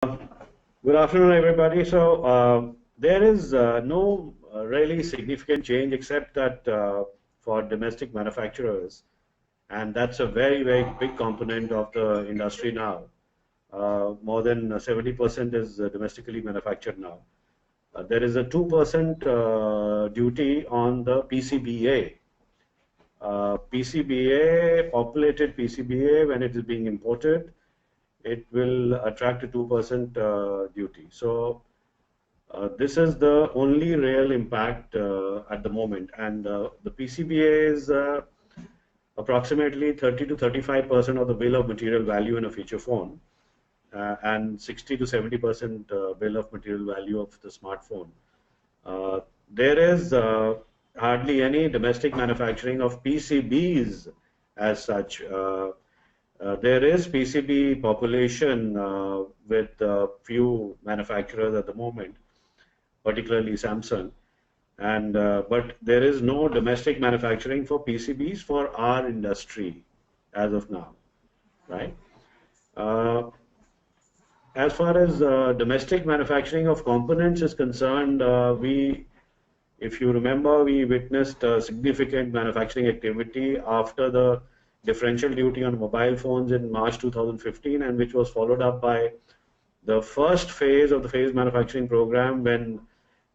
Good afternoon, everybody. There is no really significant change except that for domestic manufacturers, and that's a very, very big component of the industry now. More than 70% is domestically manufactured now. There is a 2% duty on the PCBA. PCBA, populated PCBA, when it is being imported, it will attract a 2% duty. This is the only real impact at the moment, and the PCBA is approximately 30 to 35% of the bill of material value in a feature phone, and 60 to 70% bill of material value of the smartphone. There is hardly any domestic manufacturing of PCBs as such. There is PCB population with few manufacturers at the moment, particularly Samsung, and but there is no domestic manufacturing for PCBs for our industry as of now, right? Uh, as far as domestic manufacturing of components is concerned, if you remember, we witnessed significant manufacturing activity after the differential duty on mobile phones in March 2015, and which was followed up by the first phase of the phase manufacturing program when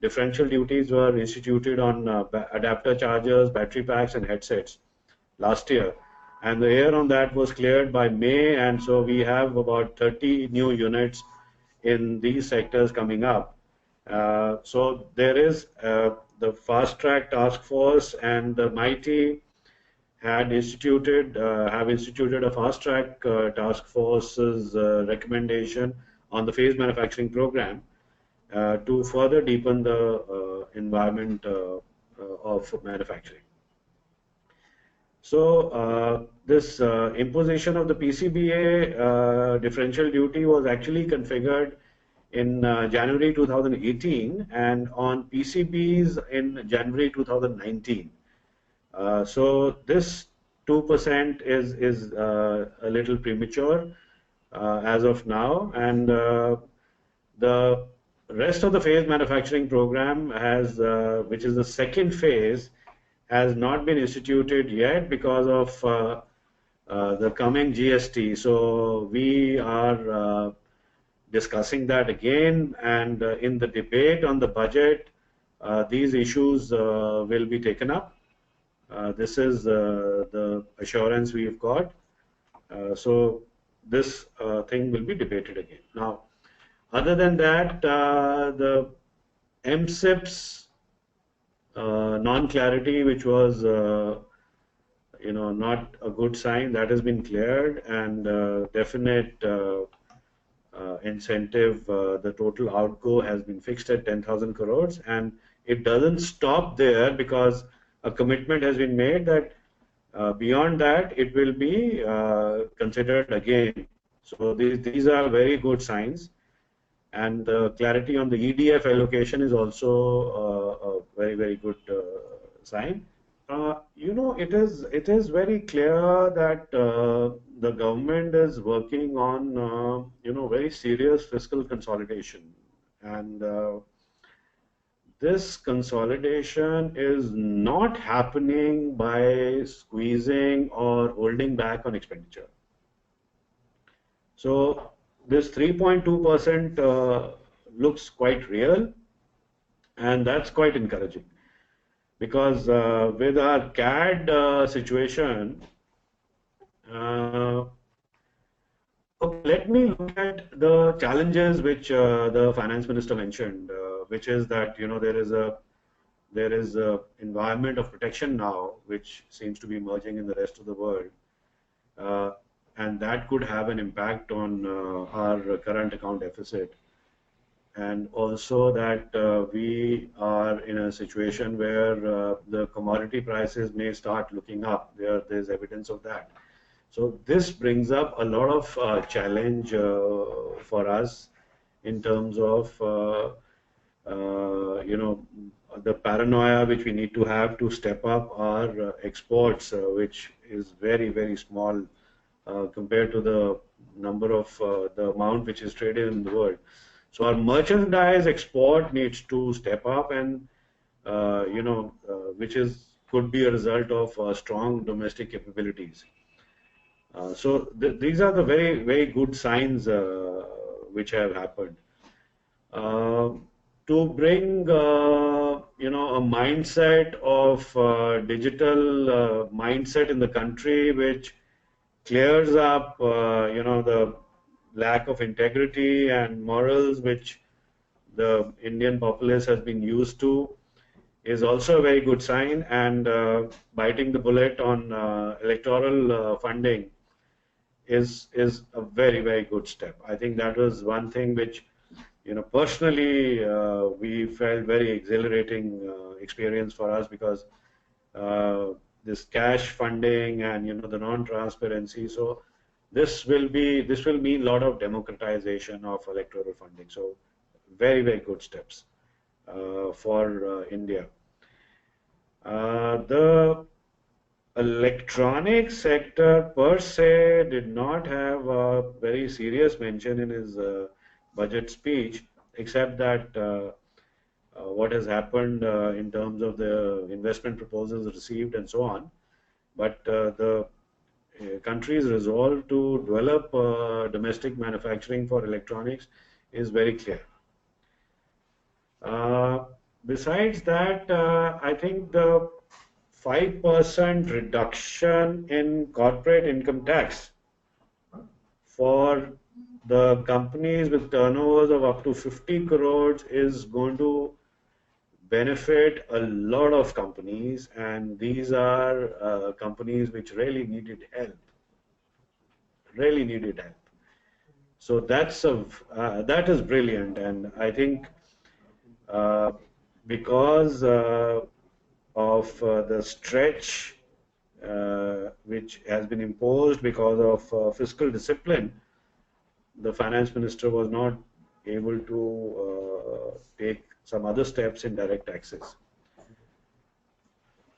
differential duties were instituted on adapter chargers, battery packs, and headsets last year. And the air on that was cleared by May, and so we have about 30 new units in these sectors coming up. So there is the fast track task force and the mighty have instituted a fast track task force's recommendation on the phase manufacturing program to further deepen the environment of manufacturing. So this imposition of the PCBA differential duty was actually configured in January 2018 and on PCBs in January 2019. So this 2% is a little premature as of now, and the rest of the phase manufacturing program has, which is the second phase, has not been instituted yet because of the coming GST. So we are discussing that again, and in the debate on the budget, these issues will be taken up. This is the assurance we've got. So this thing will be debated again. Now, other than that, the MSIP's non-clarity, which was not a good sign, that has been cleared, and definite incentive, the total outgo has been fixed at 10,000 crores, and it doesn't stop there because a commitment has been made that beyond that it will be considered again. So these are very good signs, and clarity on the EDF allocation is also a very, very good sign. It is very clear that the government is working on very serious fiscal consolidation, and this consolidation is not happening by squeezing or holding back on expenditure. So this 3.2% looks quite real, and that's quite encouraging because with our CAD situation, okay, let me look at the challenges which the finance minister mentioned, which is that there is a environment of protection now, which seems to be emerging in the rest of the world, and that could have an impact on our current account deficit, and also that we are in a situation where the commodity prices may start looking up. There's evidence of that. So this brings up a lot of challenge for us in terms of the paranoia which we need to have to step up our exports, which is very, very small compared to the number of the amount which is traded in the world. So our merchandise export needs to step up, and which is could be a result of strong domestic capabilities. So these are the very good signs which have happened. Uh, to bring a mindset of digital mindset in the country, which clears up the lack of integrity and morals which the Indian populace has been used to, is also a very good sign. And biting the bullet on electoral funding is a very good step. I think that was one thing which personally we felt very exhilarating experience for us, because uh, this cash funding and the non-transparency. So this will mean a lot of democratization of electoral funding. So very good steps for India. The electronic sector per se did not have a very serious mention in his budget speech, except that what has happened in terms of the investment proposals received and so on. But the country's resolve to develop domestic manufacturing for electronics is very clear. Uh, Besides that, I think the 5% reduction in corporate income tax for the companies with turnovers of up to 50 crores is going to benefit a lot of companies, and these are companies which really needed help. So that is brilliant, and I think uh, because of the stretch which has been imposed because of fiscal discipline, the finance minister was not able to take some other steps in direct taxes.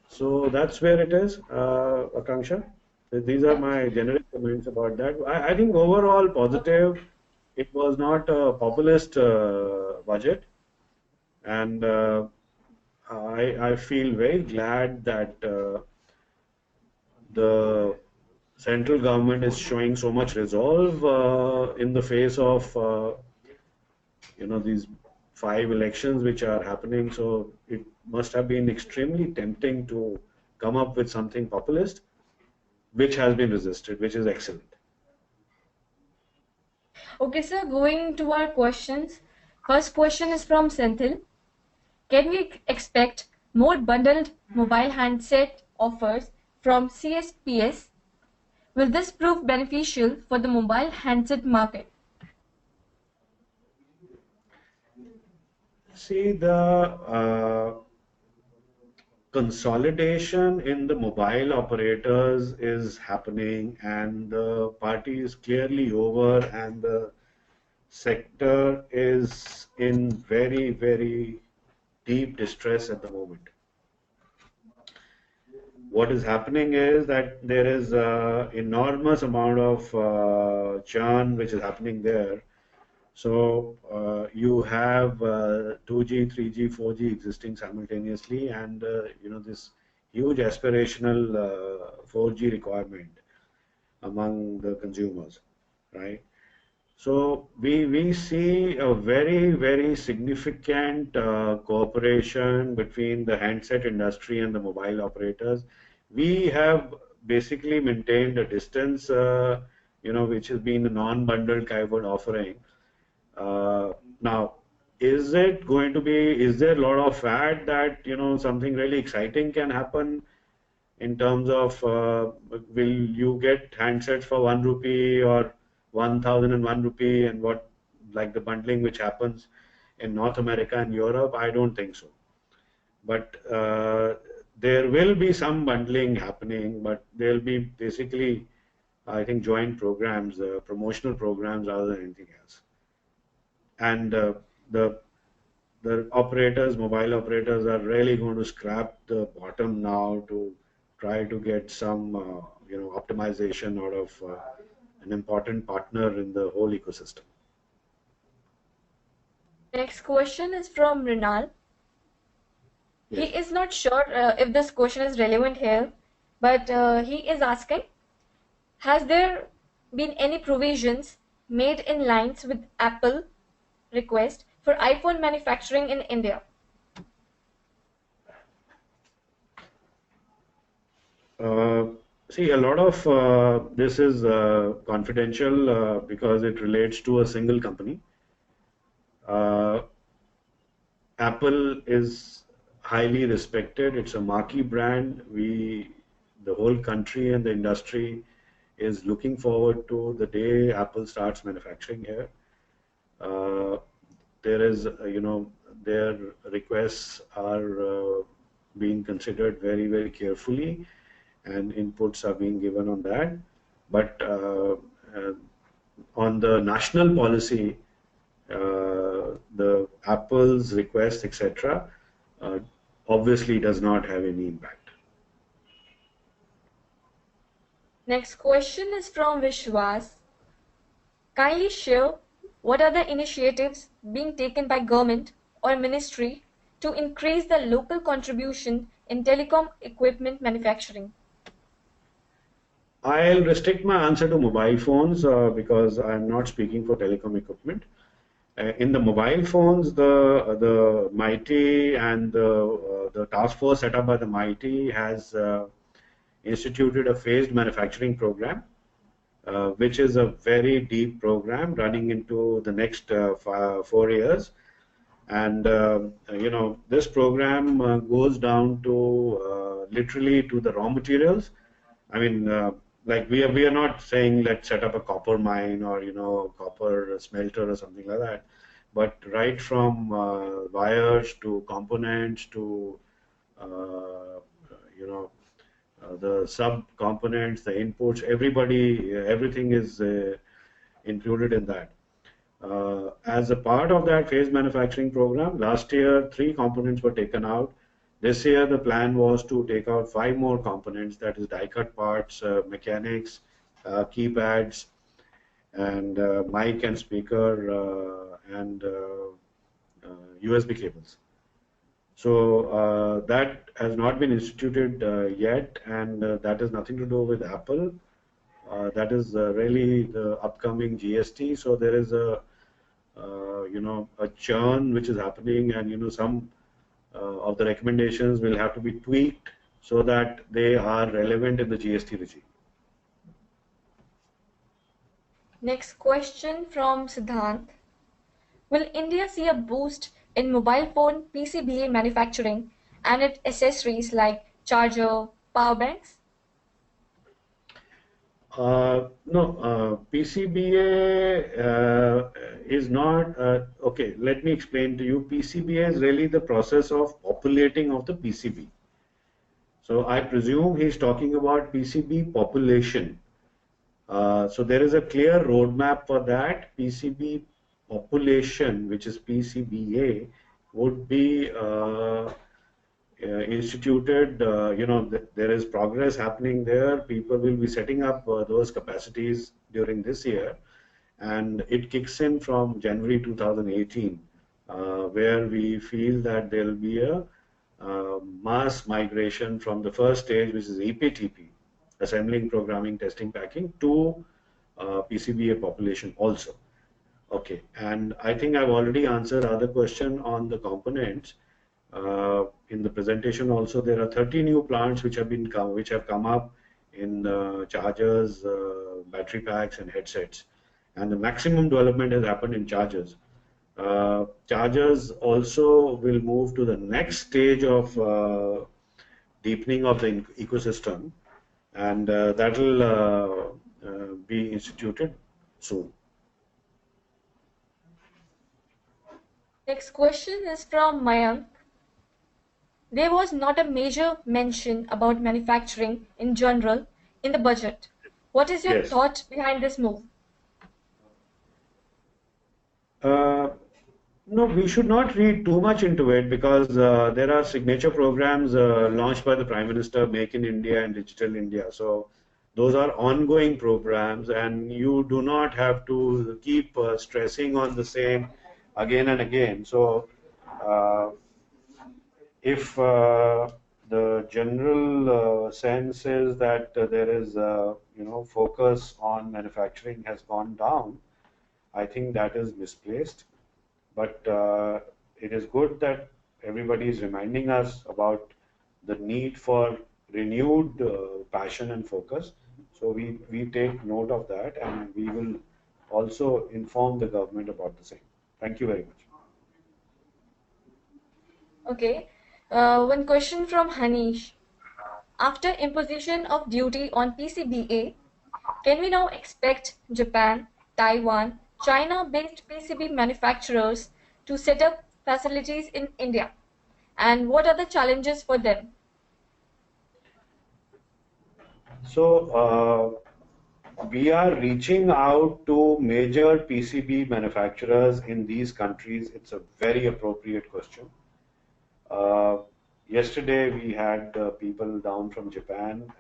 So that's where it is, Akanksha. These are my general comments about that. I think overall positive. It was not a populist budget, and I feel very glad that the central government is showing so much resolve in the face of these 5 elections which are happening. So it must have been extremely tempting to come up with something populist, which has been resisted, which is excellent. Okay, sir, going to our questions. First question is from Senthil. Can we expect more bundled mobile handset offers from CSPS? Will this prove beneficial for the mobile handset market? See, the consolidation in the mobile operators is happening, and the party is clearly over, and the sector is in very deep distress at the moment. What is happening is that there is enormous amount of churn which is happening there. So you have 2G, 3G, 4G existing simultaneously, and this huge aspirational 4G requirement among the consumers, right? So we see a very significant cooperation between the handset industry and the mobile operators. We have basically maintained a distance, which has been a non-bundled kind of offering. Now, is there a lot of fat that, something really exciting can happen in terms of will you get handsets for 1 rupee or 1001 rupee, and what, like the bundling which happens in North America and Europe? I don't think so. But there will be some bundling happening, but there'll be basically, I think, joint programs, promotional programs rather than anything else. And the mobile operators are really going to scrap the bottom now to try to get some, optimization out of an important partner in the whole ecosystem. Next question is from Rinal. He Yes. is not sure if this question is relevant here, but he is asking, has there been any provisions made in lines with Apple request for iPhone manufacturing in India? See, a lot of this is confidential because it relates to a single company. Uh, Apple is highly respected. It's a marquee brand. The whole country and the industry is looking forward to the day Apple starts manufacturing here. Uh, there is, their requests are being considered very, very carefully, and inputs are being given on that. But uh, on the national policy, the Apple's request, etc., uh, obviously does not have any impact. Next question is from Vishwas. Kindly share what are the initiatives being taken by government or ministry to increase the local contribution in telecom equipment manufacturing? I'll restrict my answer to mobile phones because I'm not speaking for telecom equipment. In the mobile phones, the MITI and the task force set up by the MITI has instituted a phased manufacturing program, which is a very deep program running into the next 4 years. And this program goes down to literally to the raw materials. I mean, like we are not saying let's set up a copper mine or copper smelter or something like that, but right from wires to components to the sub components, the inputs, everything is included in that. As a part of that phased manufacturing program, last year 3 components were taken out. This year the plan was to take out 5 more components, that is die-cut parts, mechanics, keypads, and mic and speaker and USB cables. So that has not been instituted yet, and that has nothing to do with Apple. That is really the upcoming GST. So there is a churn which is happening, and some of the recommendations will have to be tweaked so that they are relevant in the GST regime. Next question from Siddhant. Will India see a boost in mobile phone PCBA manufacturing and its accessories like charger, power banks? No, PCBA is not, okay, let me explain to you. PCBA is really the process of populating of the PCB. So I presume he's talking about PCB population. So there is a clear roadmap for that. PCB population, which is PCBA, would be instituted. There is progress happening there. People will be setting up those capacities during this year, and it kicks in from January 2018, where we feel that there will be a mass migration from the first stage, which is APTP, assembling, programming, testing, packing, to PCBA population also. Okay, and I think I've already answered other question on the components. In the presentation also, there are 30 new plants which have come up in chargers, battery packs, and headsets, and the maximum development has happened in chargers. Chargers also will move to the next stage of deepening of the ecosystem, and that will be instituted soon. Next question is from Mayank. There was not a major mention about manufacturing in general in the budget. What is your Yes. thought behind this move? No, we should not read too much into it because there are signature programs launched by the Prime Minister, Make in India and Digital India. So those are ongoing programs, and you do not have to keep stressing on the same again and again. So, uh, if the general sense is that there is focus on manufacturing has gone down, I think that is misplaced. But it is good that everybody is reminding us about the need for renewed passion and focus. So we take note of that, and we will also inform the government about the same. Thank you very much. Okay. One question from Hanish. After imposition of duty on PCBA, can we now expect Japan, Taiwan, China-based PCB manufacturers to set up facilities in India? And what are the challenges for them? So we are reaching out to major PCB manufacturers in these countries. It's a very appropriate question. Uh, Yesterday we had people down from Japan,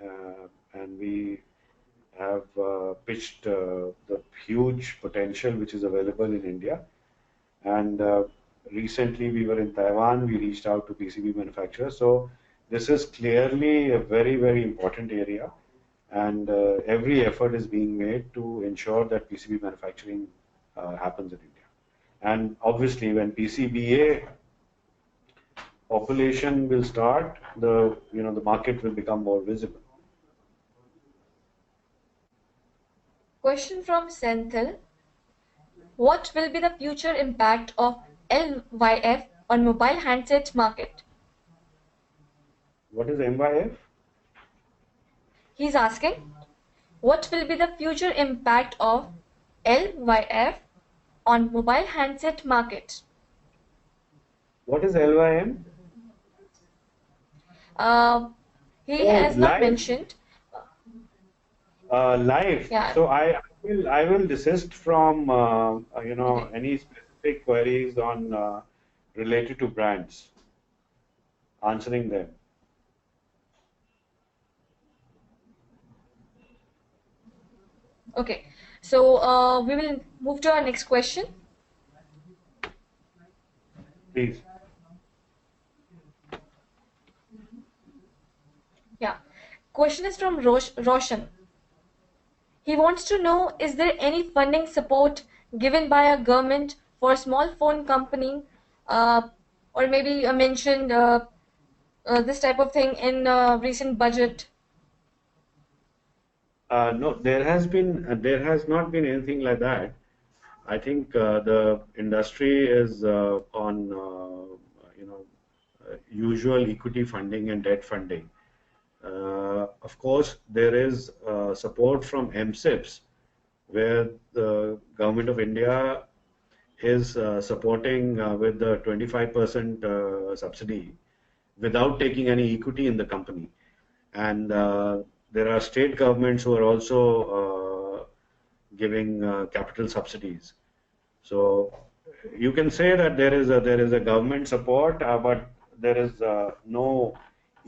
and we have pitched the huge potential which is available in India. And recently we were in Taiwan, we reached out to PCB manufacturers. So this is clearly a very, very important area, and every effort is being made to ensure that PCB manufacturing happens in India. And obviously, when PCBA population will start, the market will become more visible. Question from Senthil. What will be the future impact of LYF on mobile handset market? What is MYF? He's asking, what will be the future impact of LYF on mobile handset market? What is LYM? Uh, he Oh, has not live. mentioned. Live. Yeah, So I will desist from okay. any specific queries on related to brands, answering them. Okay. So we will move to our next question. Please. Yeah. Question is from Roshan. He wants to know, is there any funding support given by a government for a small phone company, uh, or maybe mentioned this type of thing in recent budget? No, there has not been anything like that. I think the industry is on usual equity funding and debt funding. Of course, there is support from MSIPs, where the government of India is supporting with the 25% subsidy without taking any equity in the company. And there are state governments who are also giving capital subsidies. So you can say that there is a government support, but there is no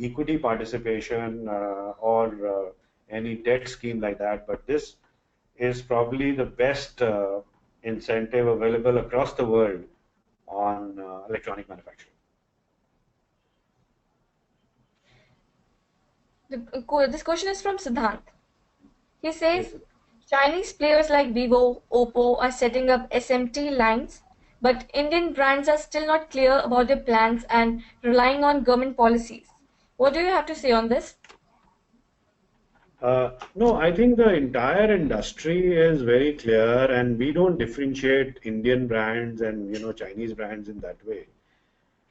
equity participation or any debt scheme like that. But this is probably the best incentive available across the world on electronic manufacturing. This question is from Siddhant. He Yes, says sir. Chinese players like Vivo, Oppo are setting up SMT lines, but Indian brands are still not clear about their plans and relying on government policies. What do you have to say on this? No, I think the entire industry is very clear, and we don't differentiate Indian brands and Chinese brands in that way.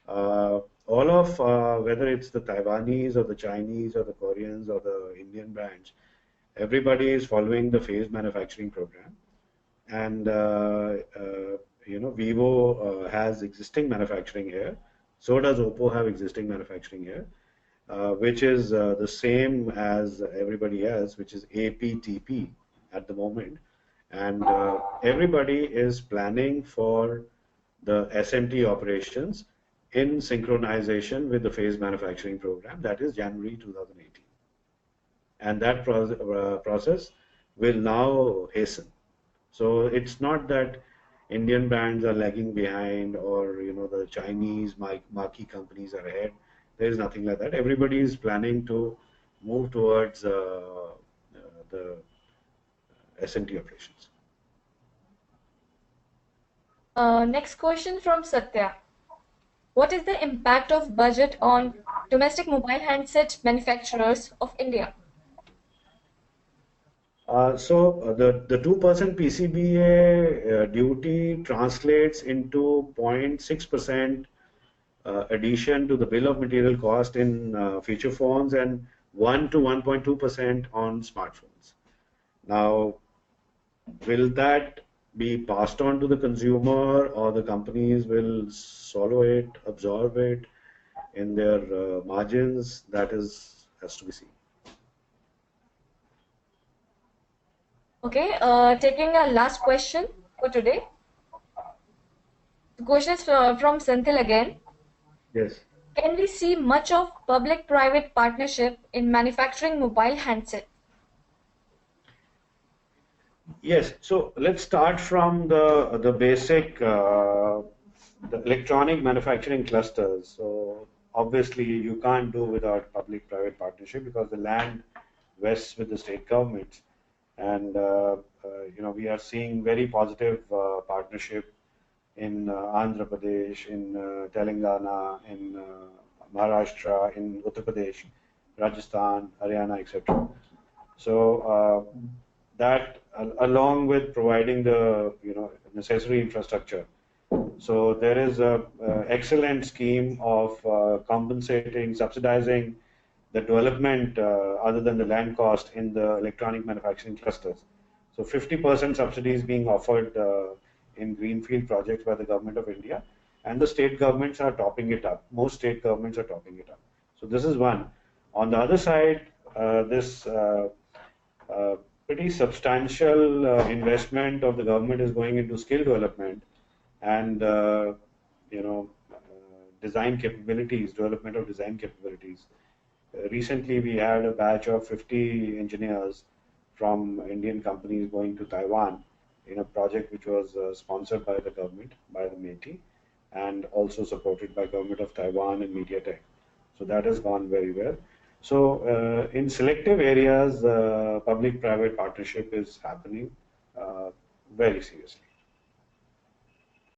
All of whether it's the Taiwanese or the Chinese or the Koreans or the Indian brands, everybody is following the phased manufacturing program, and Vivo has existing manufacturing here. So does Oppo have existing manufacturing here, which is the same as everybody else, which is APTP at the moment. And everybody is planning for the SMT operations in synchronization with the phased manufacturing program, that is January 2018. and that process will now hasten. So it's not that Indian brands are lagging behind, or the Chinese marquee companies are ahead. There is nothing like that. Everybody is planning to move towards the S&T operations. Next question from Satya. What is the impact of budget on domestic mobile handset manufacturers of India? The 2% PCBA duty translates into 0.6% addition to the bill of material cost in feature phones, and 1 to 1.2% on smartphones. Now, will that be passed on to the consumer, or the companies will swallow it, absorb it in their margins? That has to be seen. Okay, taking a last question for today. The question is from Senthil again. Yes. Can we see much of public-private partnership in manufacturing mobile handsets? Yes, so let's start from the basic the electronic manufacturing clusters. So obviously you can't do without public-private partnership, because the land vests with the state governments, and we are seeing very positive partnership in Andhra Pradesh, in Telangana, in Maharashtra, in Uttar Pradesh, Rajasthan, Haryana, etc. So that, along with providing the necessary infrastructure, so there is a excellent scheme of compensating, subsidizing the development other than the land cost in the electronic manufacturing clusters. So 50% subsidy is being offered in greenfield projects by the government of India, and the state governments are topping it up. Most state governments are topping it up. So this is one. On the other side, this pretty substantial investment of the government is going into skill development and design capabilities, development of design capabilities. Recently, we had a batch of 50 engineers from Indian companies going to Taiwan in a project which was sponsored by the government, by the MeitY, and also supported by government of Taiwan and MediaTek. So that has gone very well. So in selective areas, public-private partnership is happening very seriously.